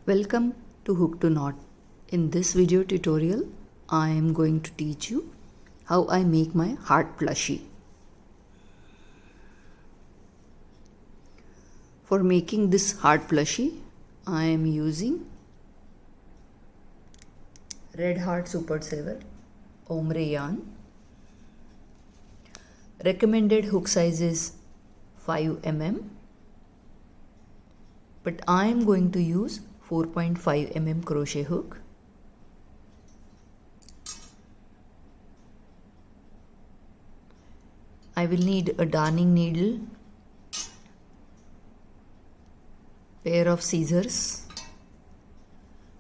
Welcome to Hook to Knot. In this video tutorial, I am going to teach you how I make my heart plushie. For making this heart plushie, I am using Red Heart Super Saver ombre yarn. Recommended hook size is 5 mm, but I am going to use 4.5 mm crochet hook. I will need a darning needle, pair of scissors,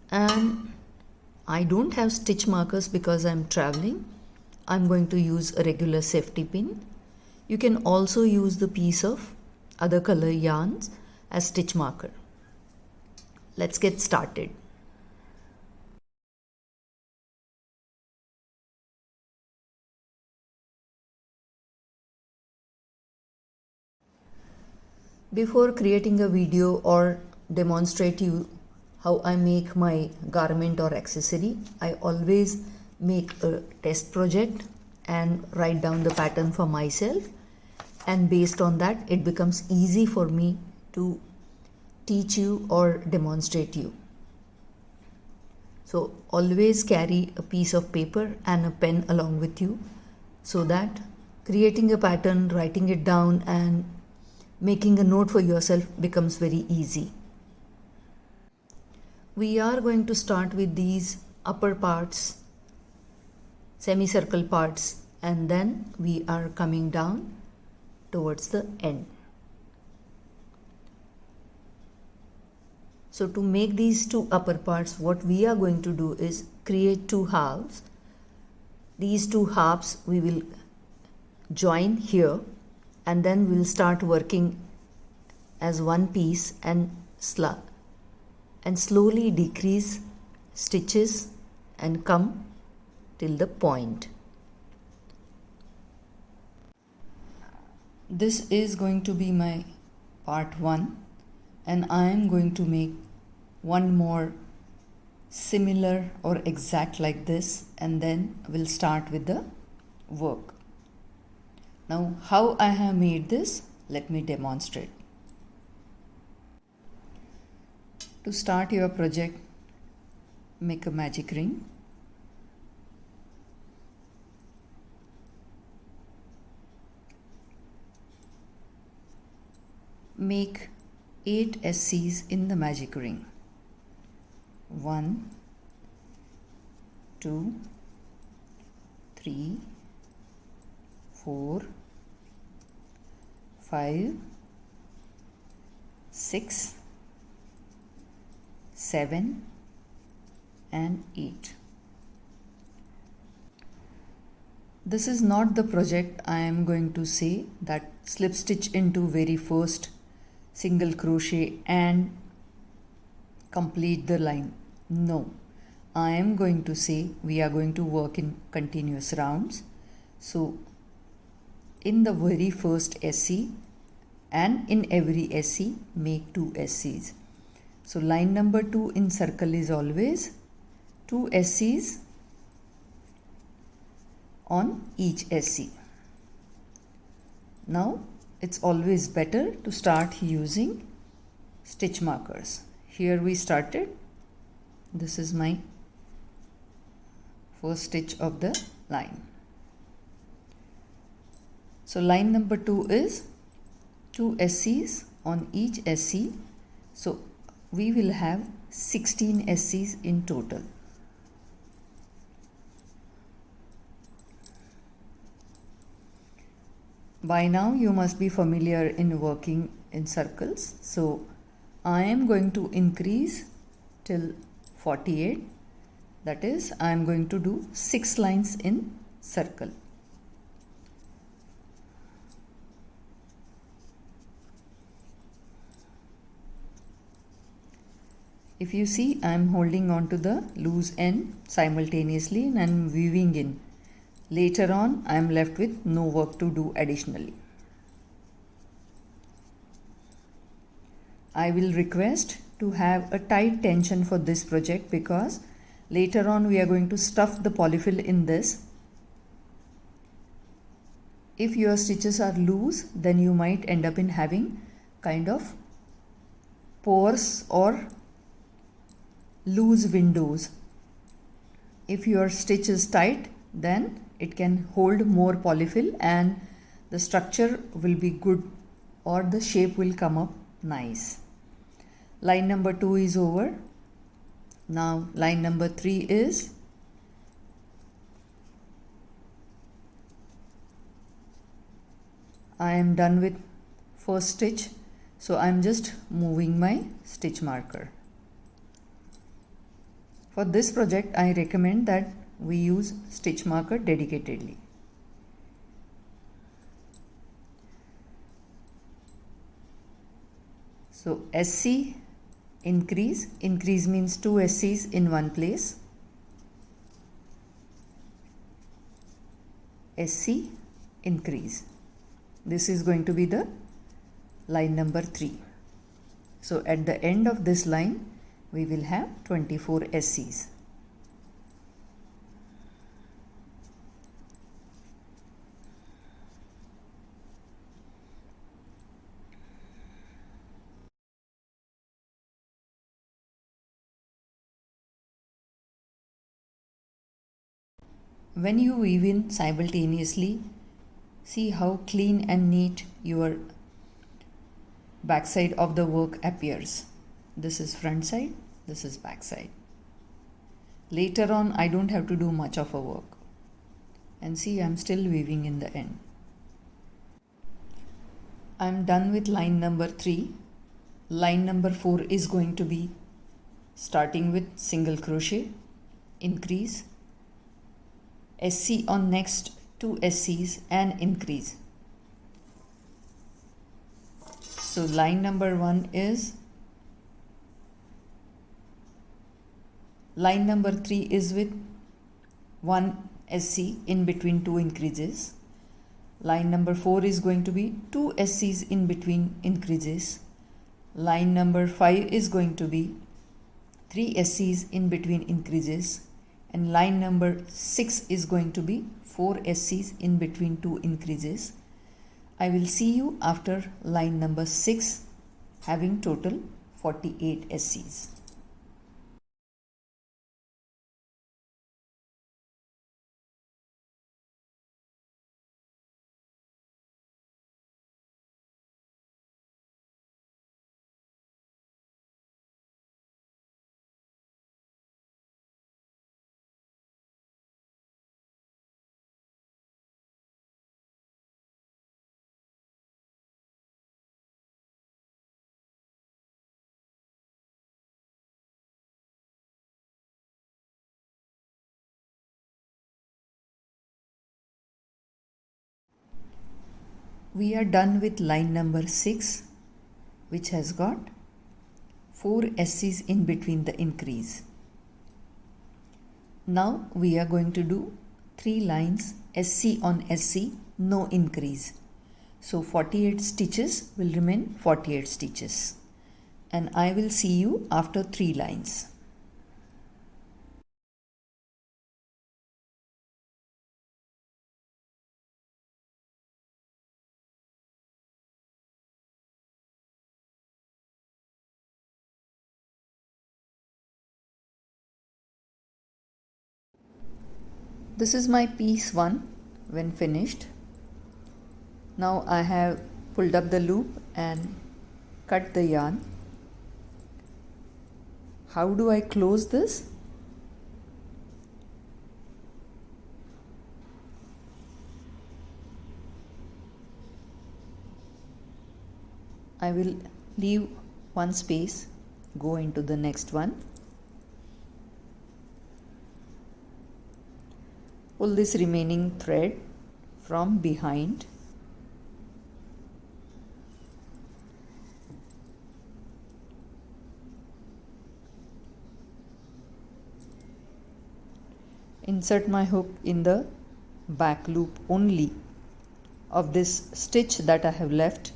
and I don't have stitch markers because I'm traveling. I'm going to use a regular safety pin. You can also use the piece of other color yarns as stitch marker. Let's get started. Before creating a video or demonstrate you how I make my garment or accessory, I always make a test project and write down the pattern for myself, and based on that it becomes easy for me to teach you or demonstrate you. So always carry a piece of paper and a pen along with you, so that creating a pattern, writing it down and making a note for yourself becomes very easy. We are going to start with these upper parts, semicircle parts, and then we are coming down towards the end. So to make these two upper parts, what we are going to do is create two halves. These two halves we will join here, and then we'll start working as one piece and slowly decrease stitches and come till the point. This is going to be my part 1, and I am going to make one more similar or exact like this, and then we'll start with the work. Now how I have made this, let me demonstrate. To start your project, make a magic ring. Make 8 SCs in the magic ring. 1, 2, 3, 4, 5, 6, 7 and 8. This is not the project I am going to say that slip stitch into very first single crochet and complete the line. No, I am going to say we are going to work in continuous rounds. So in the very first SC and in every SC make 2 SCs. So line number 2 in circle is always 2 SCs on each SC. Now it's always better to start using stitch markers. Here we started. This is my first stitch of the line. So line number 2 is 2 SCs on each SC. So we will have 16 SCs in total. By now you must be familiar in working in circles. So I am going to increase till 48. That is, I am going to do 6 lines in circle. If you see, I am holding on to the loose end simultaneously and I am weaving in. Later on, I am left with no work to do additionally. I will request to have a tight tension for this project, because later on we are going to stuff the polyfill in this. If your stitches are loose, then you might end up in having kind of pores or loose windows. If your stitch is tight, then it can hold more polyfill and the structure will be good, or the shape will come up nice. Line number 2 is over. Now line number 3 is I am done with first stitch, so I am just moving my stitch marker. For this project, I recommend that we use stitch marker dedicatedly. So SC, increase means 2 SCs in one place. SC, increase. This is going to be the line number 3. So at the end of this line, we will have 24 SCs. When you weave in simultaneously, see how clean and neat your backside of the work appears. This is front side, this is back side. Later on, I don't have to do much of a work. And see, I'm still weaving in the end. I'm done with line number 3. Line number 4 is going to be starting with single crochet, increase, SC on next 2 SCs and increase. So line number 1 is, line number 3 is with 1 SC in between 2 increases. Line number 4 is going to be 2 SCs in between increases. Line number 5 is going to be 3 SCs in between increases. And line number 6 is going to be 4 SCs in between 2 increases. I will see you after line number 6, having total 48 SCs. We are done with line number 6, which has got 4 SCs in between the increase. Now we are going to do 3 lines SC on SC, no increase. So 48 stitches will remain 48 stitches. And I will see you after 3 lines. This is my piece 1 when finished. Now I have pulled up the loop and cut the yarn. How do I close this? I will leave one space, go into the next one. Pull this remaining thread from behind. Insert my hook in the back loop only of this stitch that I have left.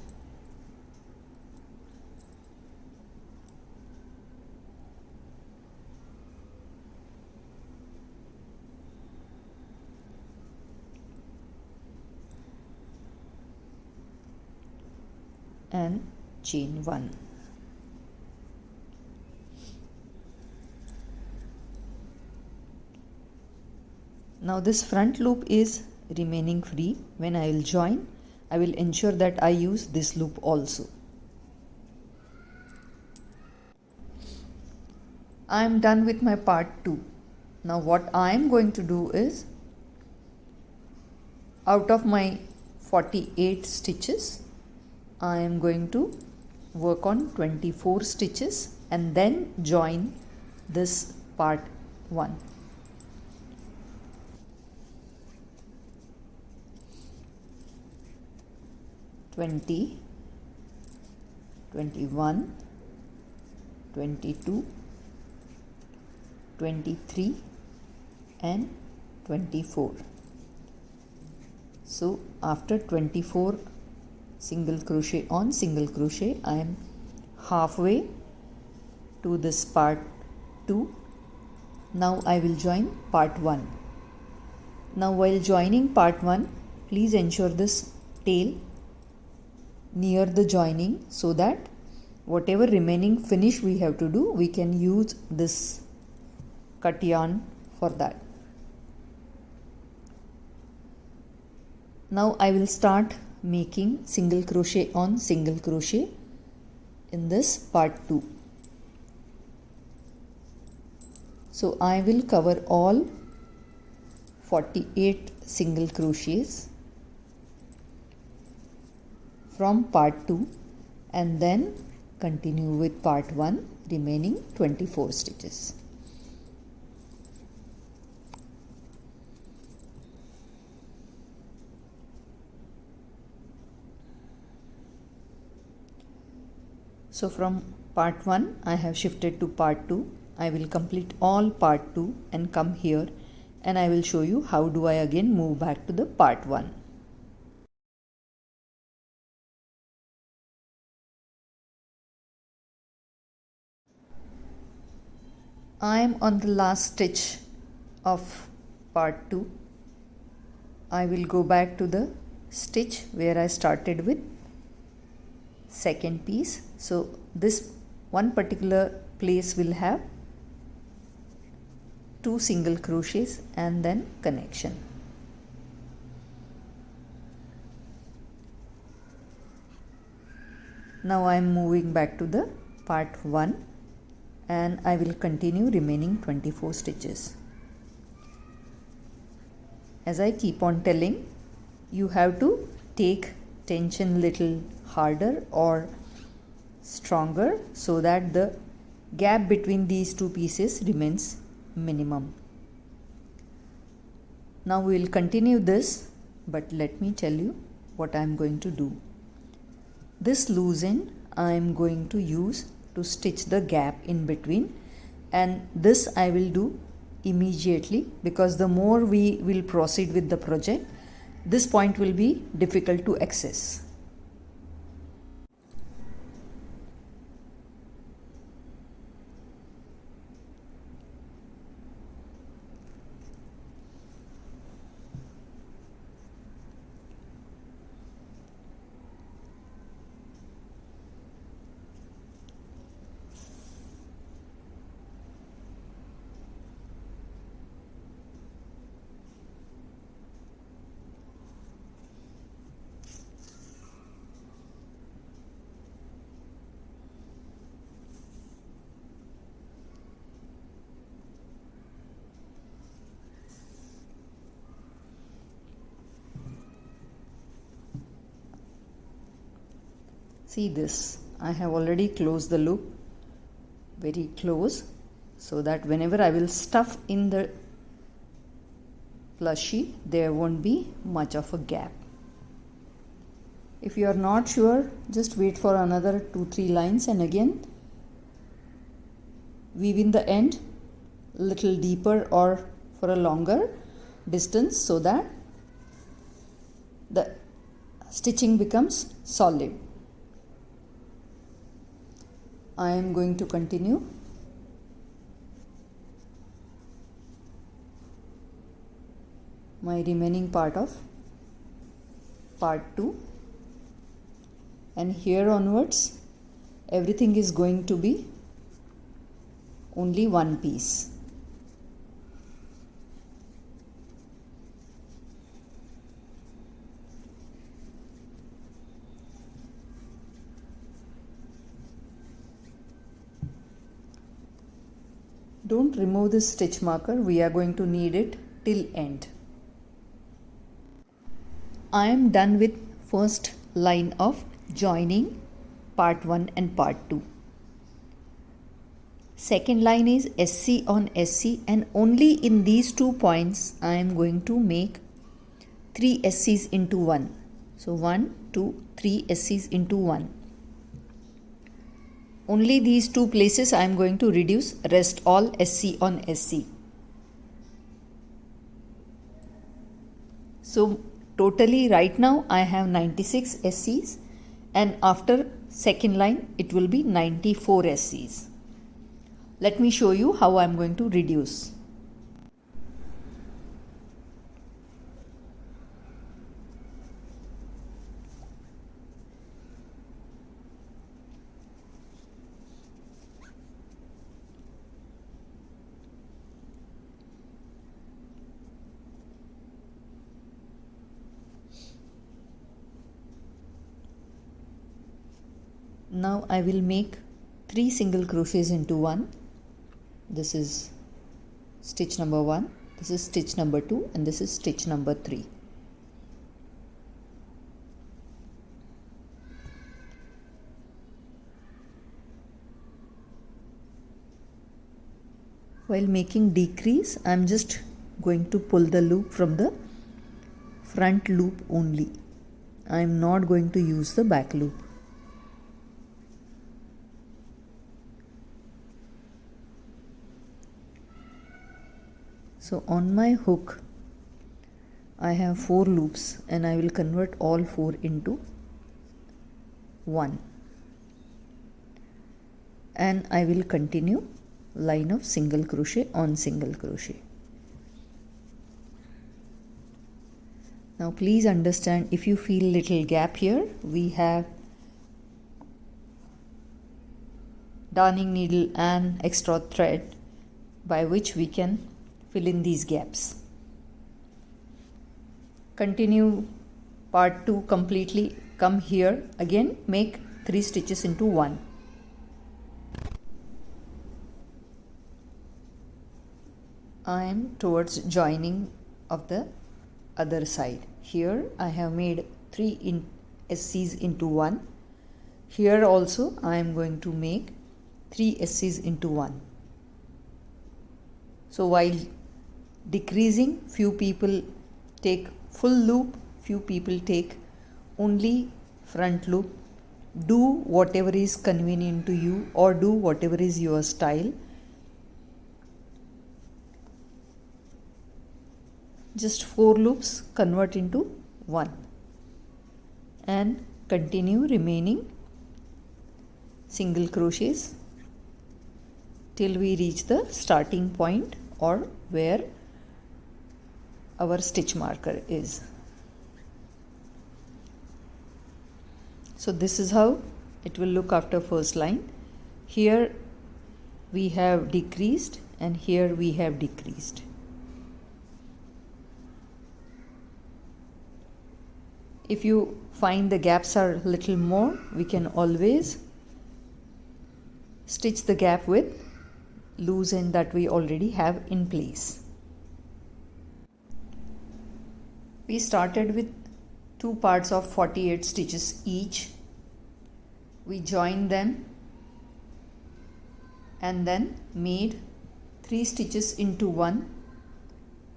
and chain 1. Now this front loop is remaining free. When I will join, I will ensure that I use this loop also. I am done with my part 2. Now what I am going to do is, out of my 48 stitches, I am going to work on 24 stitches and then join this part 1. (20), 21, 22, 23 and 24. So after 24 single crochet on single crochet, I am halfway to this part 2. Now I will join part 1. Now while joining part 1, please ensure this tail near the joining so that whatever remaining finish we have to do, we can use this cut yarn for that. Now I will start making single crochet on single crochet in this part 2. So I will cover all 48 single crochets from part 2 and then continue with part 1, remaining 24 stitches. So from part 1 I have shifted to part 2. I will complete all part 2 and come here, and I will show you how do I again move back to the part 1. I am on the last stitch of part 2. I will go back to the stitch where I started with second piece. So this one particular place will have 2 single crochets and then connection. Now I am moving back to the part 1 and I will continue remaining 24 stitches. As I keep on telling, you have to take tension little harder or stronger so that the gap between these two pieces remains minimum. Now we will continue this, but let me tell you what I am going to do. This loose end I am going to use to stitch the gap in between, and this I will do immediately because the more we will proceed with the project, this point will be difficult to access. See this, I have already closed the loop very close so that whenever I will stuff in the plushie, there won't be much of a gap. If you are not sure, just wait for another 2-3 lines and again weave in the end little deeper or for a longer distance so that the stitching becomes solid. I am going to continue. My remaining part of part 2. and here onwards everything is going to be only one piece. Don't remove this stitch marker, we are going to need it till end. I am done with first line of joining part 1 and part 2. Second line is SC on SC, and only in these 2 points I am going to make 3 SCs into 1. So 1, 2, 3 SCs into 1. Only these 2 places I am going to reduce, rest all SC on SC. So totally right now I have 96 SCs, and after second line it will be 94 SCs. Let me show you how I am going to reduce. Now I will make 3 single crochets into 1. This is stitch number 1, this is stitch number 2, and this is stitch number 3. While making decrease, I am just going to pull the loop from the front loop only. I am not going to use the back loop. So on my hook I have 4 loops, and I will convert all 4 into 1, and I will continue line of single crochet on single crochet. Now please understand, if you feel little gap here, we have darning needle and extra thread by which we can fill in these gaps. Continue part 2 completely. Come here again, make 3 stitches into 1. I am towards joining of the other side. Here I have made 3 SCs into 1. Here also I am going to make 3 SCs into 1. So while decreasing, few people take full loop, few people take only front loop. Do whatever is convenient to you, or do whatever is your style. Just 4 loops convert into 1 and continue remaining single crochets till we reach the starting point or where our stitch marker is. So this is how it will look after first line. Here we have decreased and here we have decreased. If you find the gaps are little more, we can always stitch the gap with loose end that we already have in place. We started with 2 parts of 48 stitches each. We joined them and then made 3 stitches into 1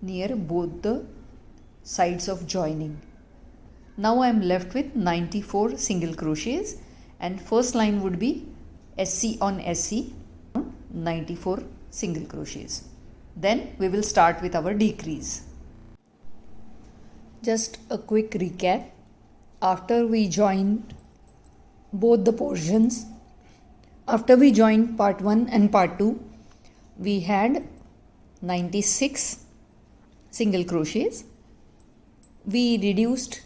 near both the sides of joining. Now I am left with 94 single crochets, and first line would be SC on SC, 94 single crochets. Then we will start with our decrease. Just a quick recap. After we joined both the portions, after we joined part 1 and part 2, we had 96 single crochets. We reduced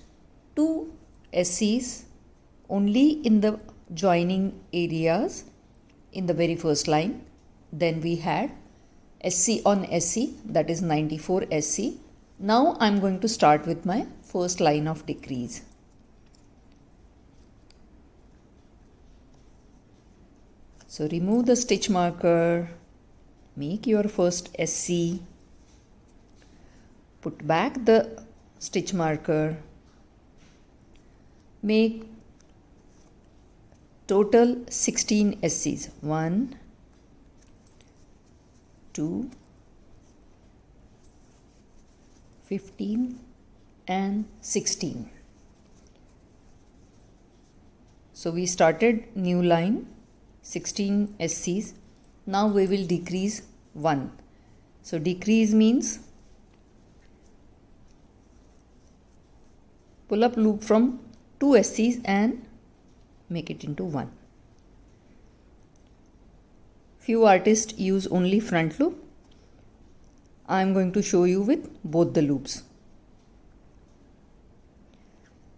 2 SCs only in the joining areas in the very first line. Then we had SC on SC, that is 94 SC. Now I'm going to start with my first line of decrease. So remove the stitch marker, make your first SC, put back the stitch marker, make total 16 SCs. 1, 2, 15 and 16. So we started new line, 16 SCs. Now we will decrease 1. So decrease means pull up loop from 2 SCs and make it into 1. Few artists use only front loop. I am going to show you with both the loops.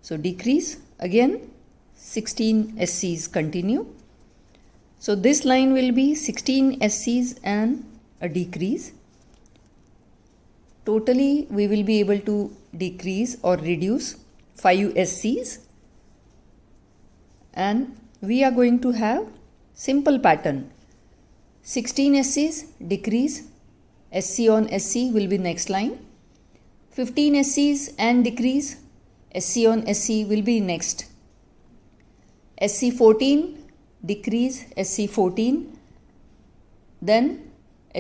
So decrease, again 16 SCs continue. So this line will be 16 SCs and a decrease. Totally we will be able to decrease or reduce 5 SCs, and we are going to have simple pattern. 16 SCs decrease, SC on SC will be next line. 15 SCs and decrease, SC on SC will be next. SC 14 decrease, SC 14, then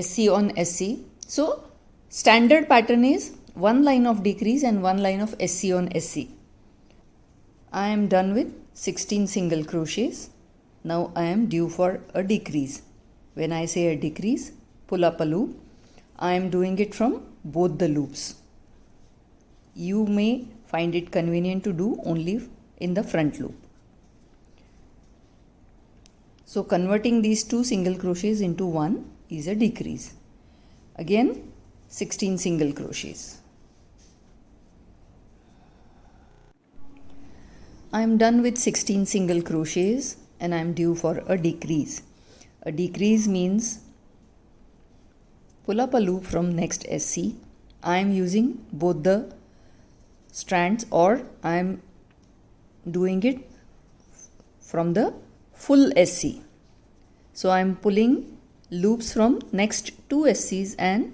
SC on SC. So standard pattern is one line of decrease and one line of SC on SC. I am done with 16 single crochets. Now I am due for a decrease. When I say a decrease, pull up a loop. I am doing it from both the loops. You may find it convenient to do only in the front loop. So converting these 2 single crochets into 1 is a decrease. Again 16 single crochets. I am done with 16 single crochets and I am due for a decrease. A decrease means pull up a loop from next SC. I am using both the strands, or I am doing it from the full SC. So I am pulling loops from next 2 SCs and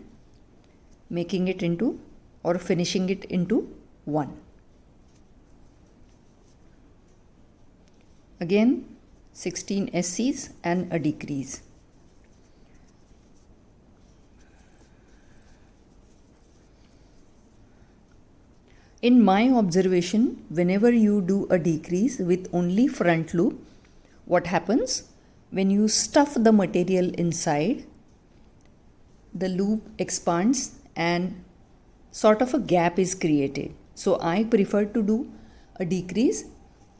making it into or finishing it into 1. Again 16 SCs and a decrease. In my observation, whenever you do a decrease with only front loop, what happens? When you stuff the material inside, the loop expands and sort of a gap is created. So I prefer to do a decrease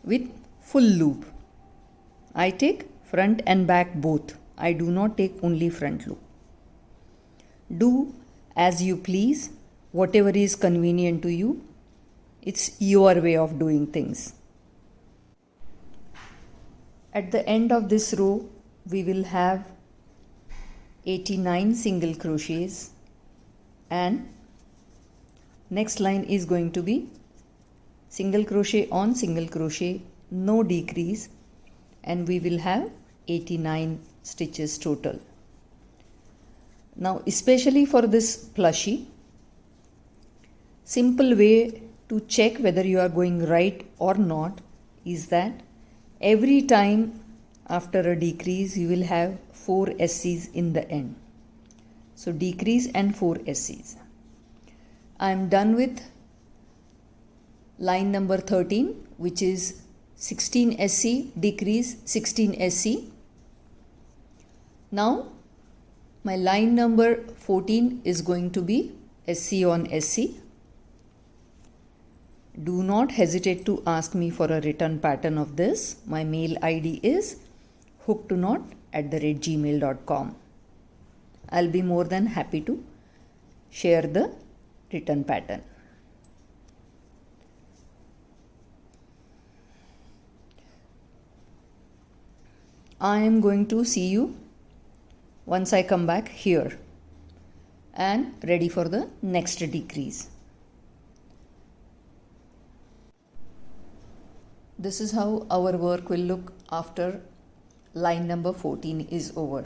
with full loop. I take front and back both. I do not take only front loop. Do as you please, whatever is convenient to you. It's your way of doing things. At the end of this row, we will have 89 single crochets, and next line is going to be single crochet on single crochet, no decrease, and we will have 89 stitches total. Now especially for this plushie, simple way to check whether you are going right or not is that every time after a decrease you will have 4 SCs in the end. So decrease and 4 SCs. I am done with line number 13, which is 16 SC, decrease 16 SC. Now my line number 14 is going to be SC on SC. Do not hesitate to ask me for a written pattern of this. My mail ID is hookedtoknot@gmail.com. I'll be more than happy to share the written pattern. I am going to see you once I come back here and ready for the next decrease. This is how our work will look after line number 14 is over.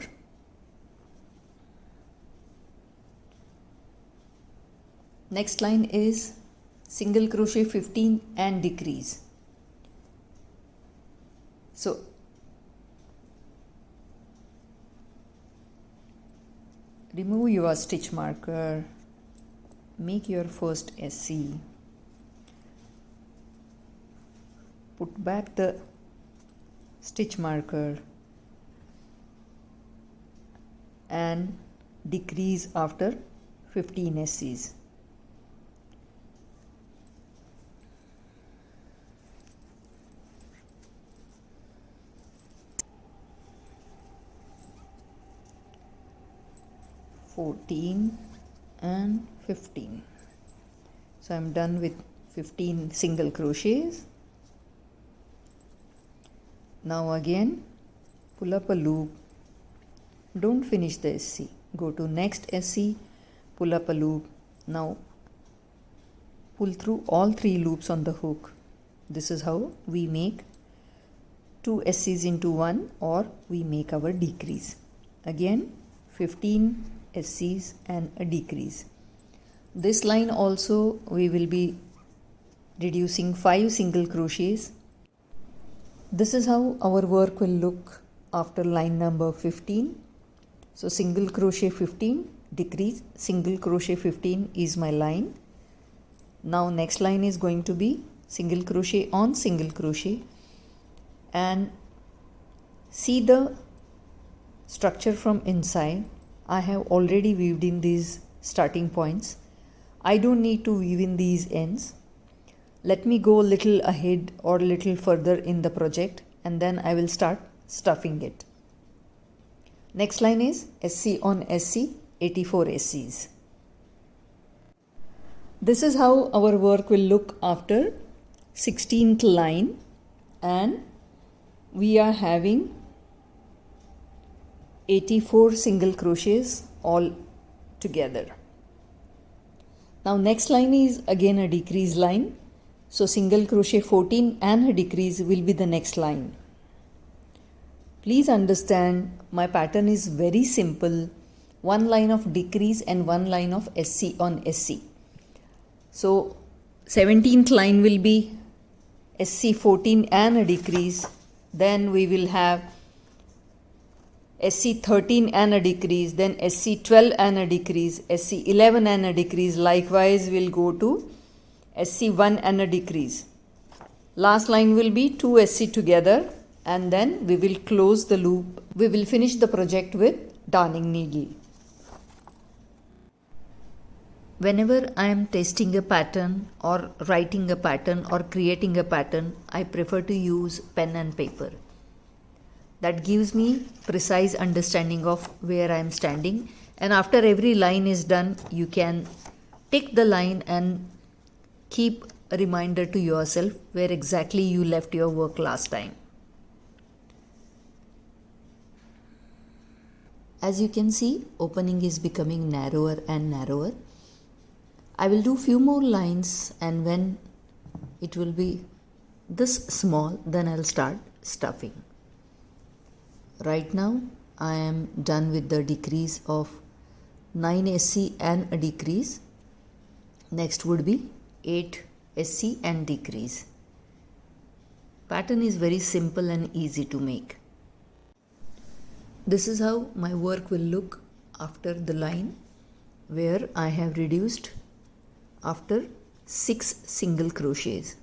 Next line is single crochet 15 and decrease. So remove your stitch marker, make your first SC, put back the stitch marker and decrease after 15 SCs. And 15. So I'm done with 15 single crochets. Now again pull up a loop, don't finish the SC, go to next SC, pull up a loop. Now pull through all 3 loops on the hook. This is how we make 2 SCs into 1, or we make our decrease. Again 15 SCs and a decrease. This line also we will be reducing 5 single crochets. This is how our work will look after line number 15. So single crochet 15, decrease, single crochet 15 is my line. Now next line is going to be single crochet on single crochet, and see the structure from inside. I have already weaved in these starting points. I don't need to weave in these ends. Let me go a little ahead or a little further in the project, and then I will start stuffing it. Next line is SC on SC, 84 SCs. This is how our work will look after 16th line, and we are having 84 single crochets all together. Now next line is again a decrease line. So single crochet 14 and a decrease will be the next line. Please understand, my pattern is very simple. One line of decrease and one line of SC on SC. So 17th line will be SC 14 and a decrease. Then we will have SC 13 and a decrease, then SC 12 and a decrease, SC 11 and a decrease. Likewise we'll go to SC 1 and a decrease. Last line will be 2 SC together, and then we will close the loop. We will finish the project with darning needle. Whenever I am testing a pattern or writing a pattern or creating a pattern, I prefer to use pen and paper. That gives me precise understanding of where I am standing, and after every line is done, you can tick the line and keep a reminder to yourself where exactly you left your work last time. As you can see, opening is becoming narrower and narrower. I will do few more lines, and when it will be this small, then I'll start stuffing. Right now I am done with the decrease of 9 SC and a decrease. Next would be 8 SC and decrease. Pattern is very simple and easy to make. This is how my work will look after the line where I have reduced after 6 single crochets,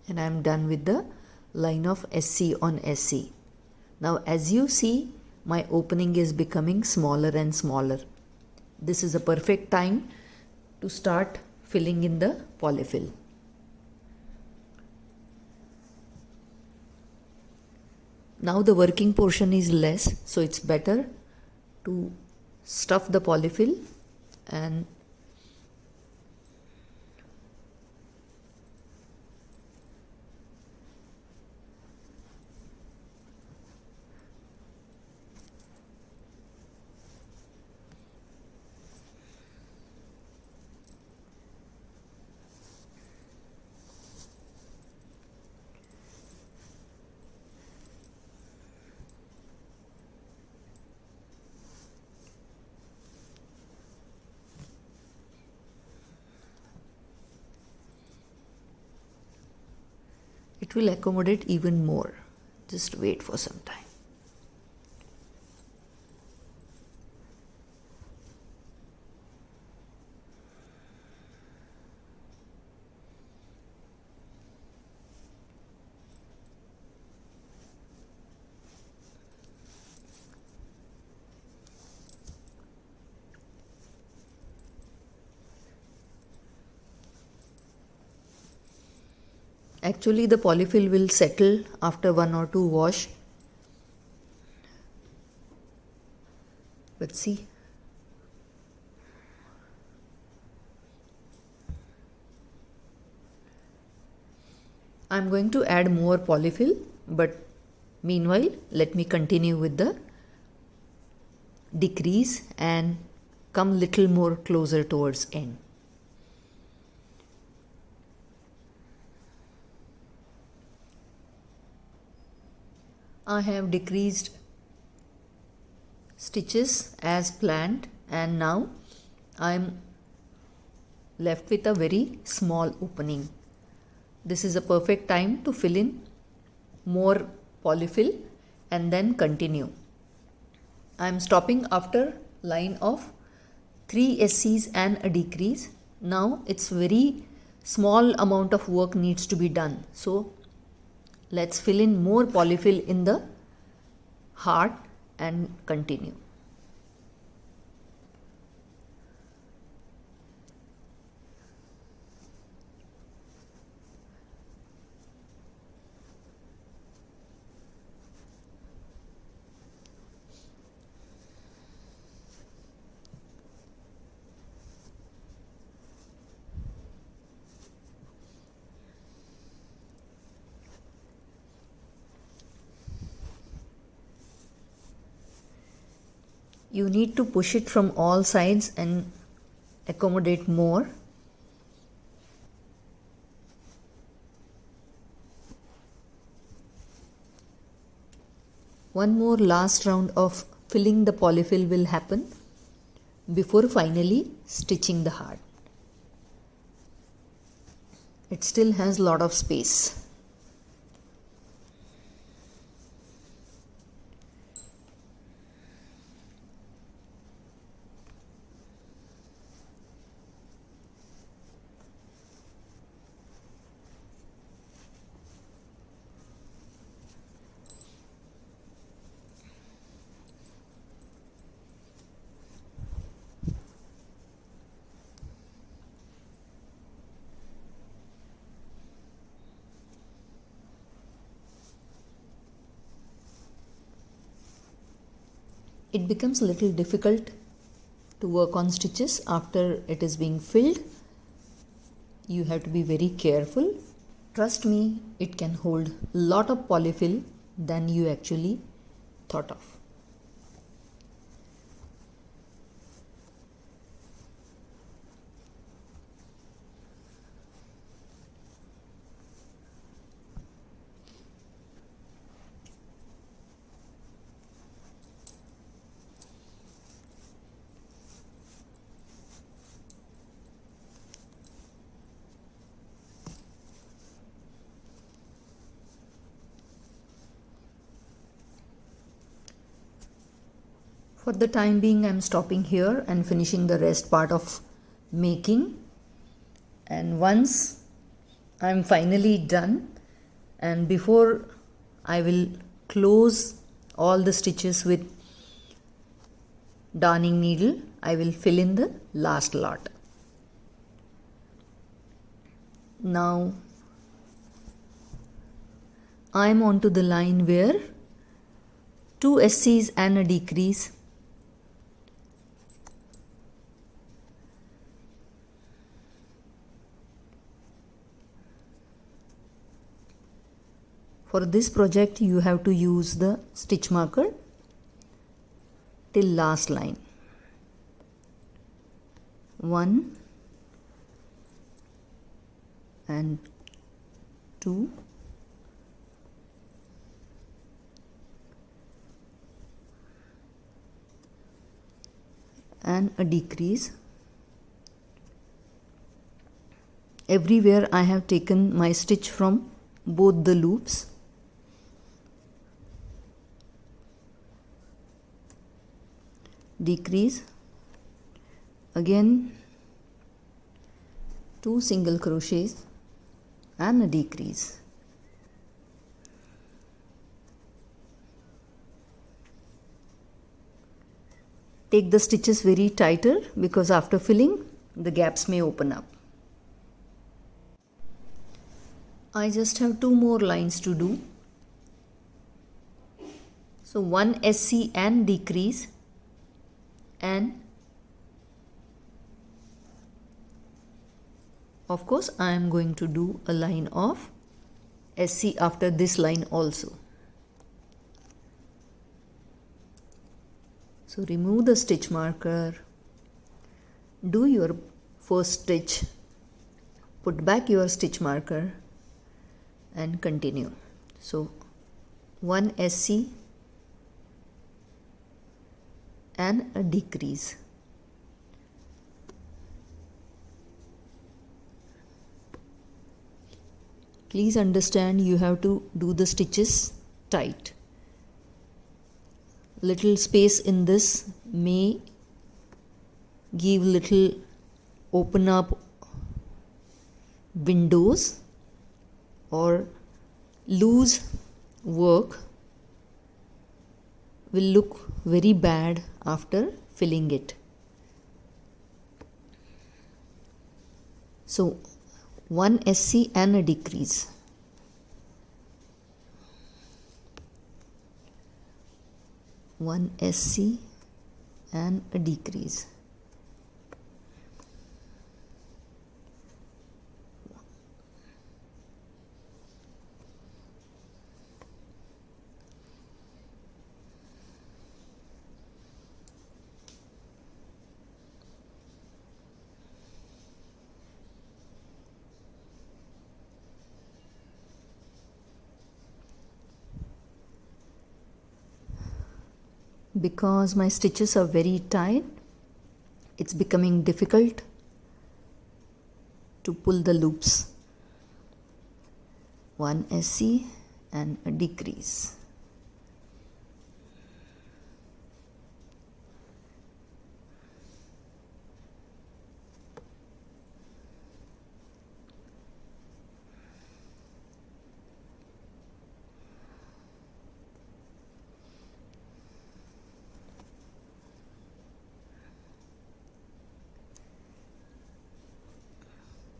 and I am done with the line of SC on SC. Now as you see, my opening is becoming smaller and smaller. This is a perfect time to start filling in the polyfill. Now the working portion is less, so it's better to stuff the polyfill and It will accommodate even more. Just wait for some time. Actually, the polyfill will settle after 1 or 2 wash. But see, I'm going to add more polyfill, but meanwhile, let me continue with the decrease and come little more closer towards end. I have decreased stitches as planned, and now I am left with a very small opening. This is a perfect time to fill in more polyfill and then continue. I am stopping after line of 3 SCs and a decrease. Now it's very small amount of work needs to be done. So let's fill in more polyfill in the heart and continue. You need to push it from all sides and accommodate more. One more last round of filling the polyfill will happen before finally stitching the heart. It still has a lot of space. It becomes a little difficult to work on stitches after it is being filled. You have to be very careful. Trust me, it can hold a lot of polyfill than you actually thought of. For the time being, I am stopping here and finishing the rest part of making. And once I am finally done, and before I will close all the stitches with darning needle, I will fill in the last lot. Now I am onto the line where 2 SCs and a decrease. For this project, you have to use the stitch marker till last line. 1 and 2 and a decrease. Everywhere I have taken my stitch from both the loops. Decrease, again 2 single crochets and a decrease. Take the stitches very tighter because after filling the gaps may open up. I just have 2 more lines to do. So 1 SC and decrease, and of course I am going to do a line of SC after this line also. So remove the stitch marker, do your first stitch, put back your stitch marker and continue. So 1 SC and a decrease. Please understand, you have to do the stitches tight. Little space in this may give little open up windows or loose work will look very bad after filling it. So 1 SC and a decrease. One SC and a decrease. Because my stitches are very tight, it's becoming difficult to pull the loops. 1 SC and a decrease.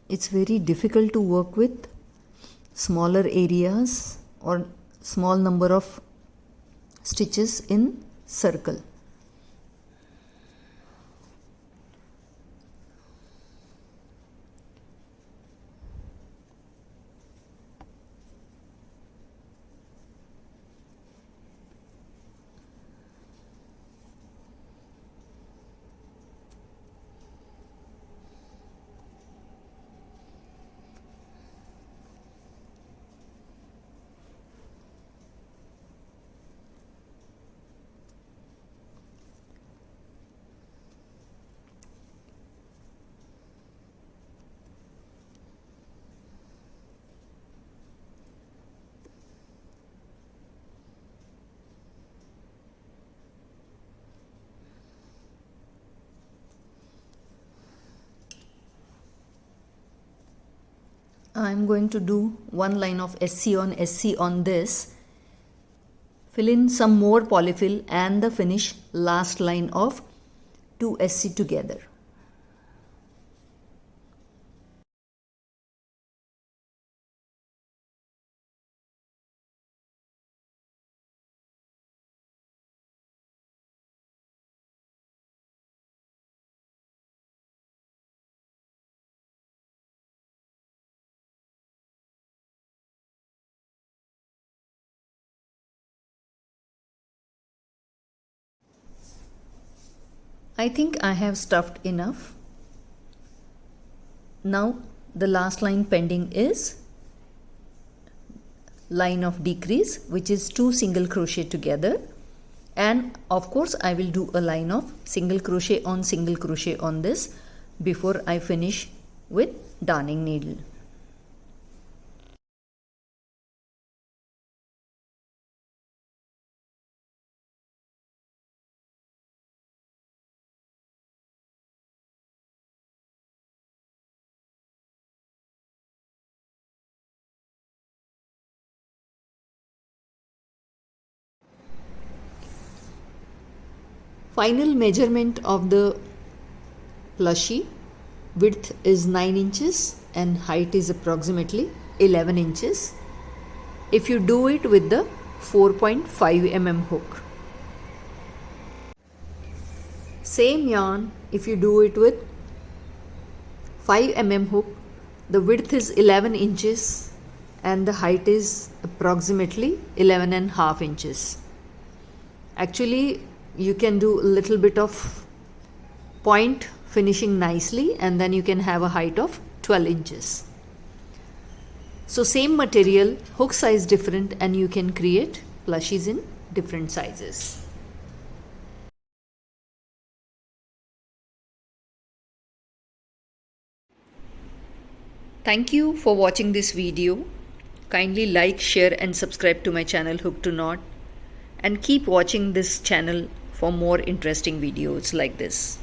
It's very difficult to work with smaller areas or small number of stitches in circle. I'm going to do one line of SC on this, fill in some more polyfill and the finish last line of 2 SC together. I think I have stuffed enough. Now the last line pending is line of decrease, which is 2 single crochet together, and of course I will do a line of single crochet on this before I finish with darning needle. Final measurement of the plushie: width is 9 inches and height is approximately 11 inches if you do it with the 4.5 mm hook. Same yarn if you do it with 5 mm hook. The width is 11 inches and the height is approximately 11.5 inches. Actually, you can do a little bit of point finishing nicely, and then you can have a height of 12 inches. So same material, hook size different, and you can create plushies in different sizes. Thank you for watching this video. Kindly like, share and subscribe to my channel Hook to Knot, and keep watching this channel for more interesting videos like this.